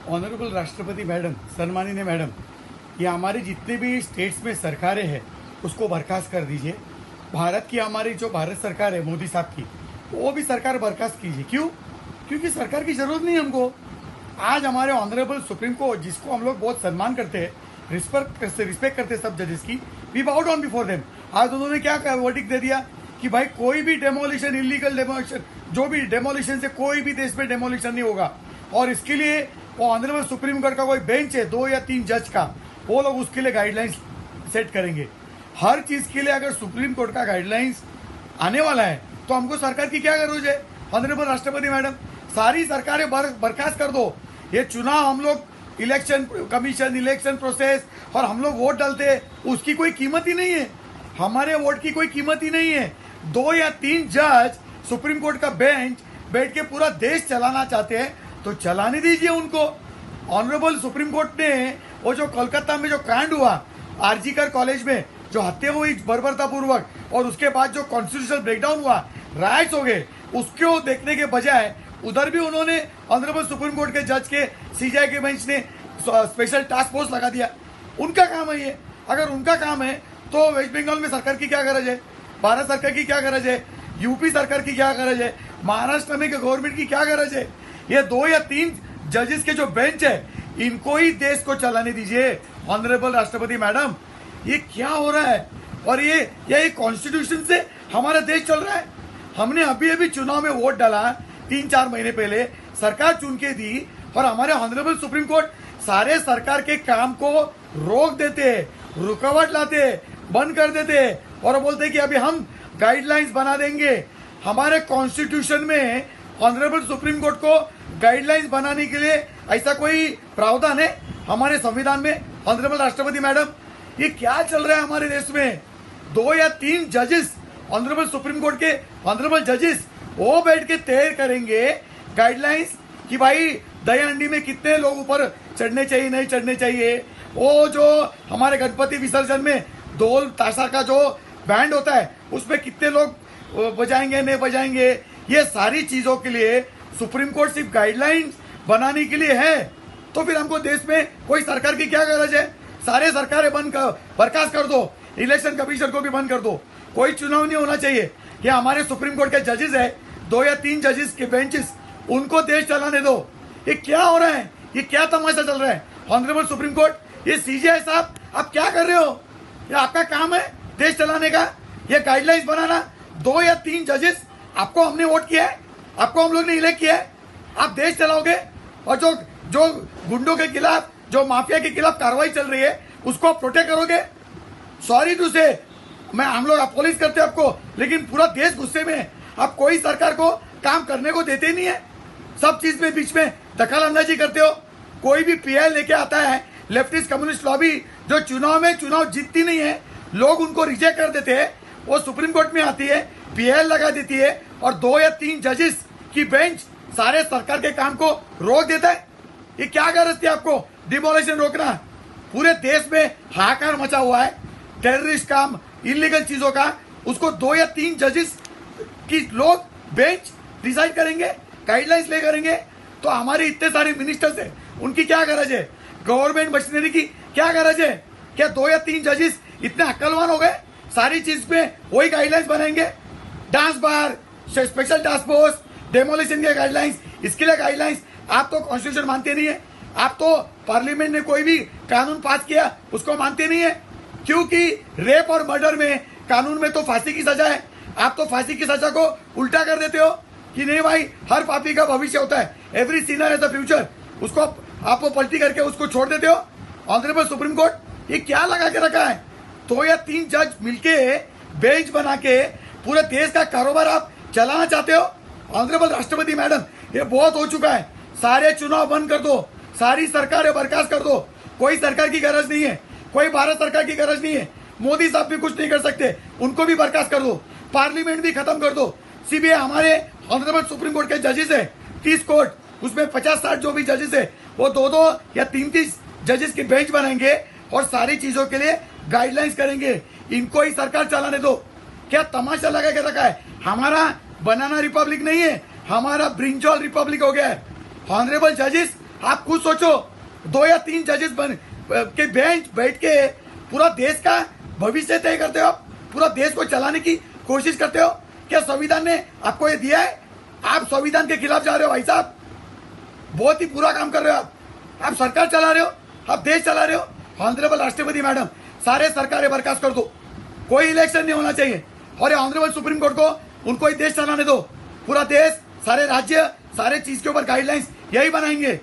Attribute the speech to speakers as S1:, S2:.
S1: Honourable राष्ट्रपति madam, सम्माननीय madam, ये हमारे जितने भी स्टेट्स में सरकारें हैं उसको बर्खास्त कर दीजिए। भारत की हमारी जो भारत सरकार है मोदी साहब की, वो भी सरकार बर्खास्त कीजिए। क्यों? क्योंकि सरकार की जरूरत नहीं हमको। आज हमारे ऑनरेबल सुप्रीम कोर्ट, जिसको हम लोग बहुत सम्मान करते हैं, रिस्पेक्ट करते हैं सब जजेस की, वी बाउ डाउन बिफोर देम। आज उन्होंने क्या वर्डिक्ट दे दिया कि भाई कोई भी डेमोलिशन, इलीगल डेमोलिशन, जो भी डेमोलिशन से कोई भी देश में डेमोलिशन नहीं होगा। और इसके लिए वो ऑनरेबल सुप्रीम कोर्ट का कोई बेंच है 2 या 3 जज का, वो लोग उसके लिए गाइडलाइंस सेट करेंगे। हर चीज के लिए अगर सुप्रीम कोर्ट का गाइडलाइंस आने वाला है तो हमको सरकार की क्या जरूरत है? ऑनरेबल राष्ट्रपति मैडम, सारी सरकारें बर्खास्त कर दो। ये चुनाव हम लोग इलेक्शन कमीशन, इलेक्शन प्रोसेस और हम लोग वोट डालते हैं, उसकी कोई कीमत ही नहीं है। हमारे वोट की कोई कीमत ही नहीं है। 2 या 3 जज सुप्रीम कोर्ट का बेंच बैठ के पूरा देश चलाना चाहते हैं तो चलाने दीजिए उनको। ऑनरेबल सुप्रीम कोर्ट ने वो जो कोलकाता में जो कांड हुआ आरजीकर कॉलेज में, जो हत्या हुई बर्बरतापूर्वक, और उसके बाद जो कॉन्स्टिट्यूशनल ब्रेकडाउन हुआ, राइट्स हो गए, उसको देखने के बजाय उधर भी उन्होंने ऑनरेबल सुप्रीम कोर्ट के जज के सीजीआई के बेंच ने स्पेशल टास्क फोर्स लगा दिया। उनका काम है ये। अगर उनका काम है तो वेस्ट बंगाल में सरकार की क्या गरज है? भारत सरकार की क्या गरज है? यूपी सरकार की क्या गरज है? महाराष्ट्र में गवर्नमेंट की क्या गरज है? ये 2 या 3 जजेस के जो बेंच है, इनको ही देश को चलाने दीजिए। ऑनरेबल राष्ट्रपति मैडम, ये क्या हो रहा है? और ये कॉन्स्टिट्यूशन से हमारा देश चल रहा है। हमने अभी चुनाव में वोट डाला 3-4 महीने पहले, सरकार चुन के दी, और हमारे ऑनरेबल सुप्रीम कोर्ट सारे सरकार के काम को रोक देते, रुकावट लाते, बंद कर देते, और बोलते कि अभी हम गाइडलाइंस बना देंगे। हमारे कॉन्स्टिट्यूशन में ऑनरेबल सुप्रीम कोर्ट को गाइडलाइंस बनाने के लिए ऐसा कोई प्रावधान है हमारे संविधान में? ऑनरेबल राष्ट्रपति मैडम, ये क्या चल रहा है हमारे देश में? 2 या 3 जजेस, ऑनरेबल सुप्रीम कोर्ट के ऑनरेबल जजेस, वो बैठ के तय करेंगे गाइडलाइंस कि भाई दही हंडी में कितने लोग ऊपर चढ़ने चाहिए, नहीं चढ़ने चाहिए। वो जो हमारे गणपति विसर्जन में ढोल ताशा का जो बैंड होता है, उसमें कितने लोग बजाएंगे, नहीं बजाएंगे। ये सारी चीजों के लिए सुप्रीम कोर्ट सिर्फ गाइडलाइंस बनाने के लिए है। तो फिर हमको देश में कोई सरकार की क्या गरज है? सारे सरकारें बर्खास्त कर दो, इलेक्शन कमीशन को भी बंद कर दो, कोई चुनाव नहीं होना चाहिए। ये हमारे सुप्रीम कोर्ट के जजेस है, 2 या 3 जजेस के बेंचेस, उनको देश चलाने दो। ये क्या हो रहा है? ये क्या तमाशा चल रहा है? ऑनरेबल सुप्रीम कोर्ट, ये सीजीआई साहब, आप क्या कर रहे हो? ये आपका काम है देश चलाने का, ये गाइडलाइंस बनाना। 2 या 3 जजेस, आपको हमने वोट किया है, आपको हम लोग ने इलेक्ट किया है, आप देश चलाओगे। और जो गुंडों के खिलाफ, जो माफिया के खिलाफ कार्रवाई चल रही है, उसको प्रोटेक्ट करोगे। सॉरी टू से, हम लोग अपोलिस करते हैं आपको, लेकिन पूरा देश गुस्से में है। आप कोई सरकार को काम करने को देते नहीं है, सब चीज में बीच में दखल अंदाजी करते हो। कोई भी पीएल लेके आता है, लेफ्टिस्ट कम्युनिस्ट लॉबी, जो चुनाव जीतती नहीं है, लोग उनको रिजेक्ट कर देते हैं, वो सुप्रीम कोर्ट में आती है, पीएल लगा देती है, और 2 या 3 जजेस की बेंच सारे सरकार के काम को रोक देता है। ये क्या गरज थी आपको डिमोलिशन रोकना? पूरे देश में हाहाकार मचा हुआ है टेररिस्ट काम, इलीगल चीजों का, उसको 2 या 3 जजेस की लोग बेंच डिसाइड करेंगे, गाइडलाइंस ले करेंगे। तो हमारे इतने सारे मिनिस्टर्स है, उनकी क्या गरज है? गवर्नमेंट मशीनरी की क्या गरज है? क्या 2 या 3 जजेस इतने अक्लवान हो गए? सारी चीज में वही गाइडलाइंस बनाएंगे। Dance bar, special task force, demolition के गाइडलाइंस, इसके लिए गाइडलाइंस। आप तो कॉन्स्टिट्यूशन मानते नहीं है, आप तो पार्लियामेंट ने कोई भी कानून पास किया उसको मानते नहीं है, क्योंकि रेप और मर्डर में कानून में तो फांसी की सजा है। आप तो फांसी की सजा को उल्टा कर देते हो कि नहीं भाई, हर पापी का भविष्य होता है, every Sinner has a future, उसको आप पलटी करके उसको छोड़ देते हो। ऑनरेबल सुप्रीम कोर्ट, ये क्या लगा के रखा है? 2 या 3 जज मिलके बेंच बना के पूरे देश का कारोबार आप चलाना चाहते हो। ऑनरेबल राष्ट्रपति मैडम, ये बहुत हो चुका है। सारे चुनाव बंद कर दो, सारी सरकारें बर्खास्त कर दो। कोई सरकार की गरज नहीं है, कोई भारत सरकार की गरज नहीं है। मोदी साहब भी कुछ नहीं कर सकते, उनको भी बर्खास्त कर दो। पार्लियामेंट भी खत्म कर दो। सीबीआई, हमारे ऑनरेबल सुप्रीम कोर्ट के जजेस है 30 कोर्ट, उसमें 50-60 जो भी जजेस है, वो 2-2 या 3-3 जजेस की बेंच बनाएंगे और सारी चीजों के लिए गाइडलाइंस करेंगे। इनको ही सरकार चलाने दो। क्या तमाशा लगा के रखा है? हमारा बनाना रिपब्लिक नहीं है, हमारा ब्रिंजॉल रिपब्लिक हो गया है। ऑनरेबल जजेस, आप खुद सोचो, 2 या 3 जजेस के बेंच बैठ के पूरा देश का भविष्य तय करते हो आप, पूरा देश को चलाने की कोशिश करते हो। क्या संविधान ने आपको ये दिया है? आप संविधान के खिलाफ जा रहे हो भाई साहब, बहुत ही बुरा काम कर रहे हो आप सरकार चला रहे हो, आप देश चला रहे हो। ऑनरेबल राष्ट्रपति मैडम, सारे सरकारें बर्खास्त कर दो, कोई इलेक्शन नहीं होना चाहिए, और ये ऑनरेबल सुप्रीम कोर्ट को उनको ही देश चलाने दो। पूरा देश, सारे राज्य, सारे चीज के ऊपर गाइडलाइंस यही बनाएंगे।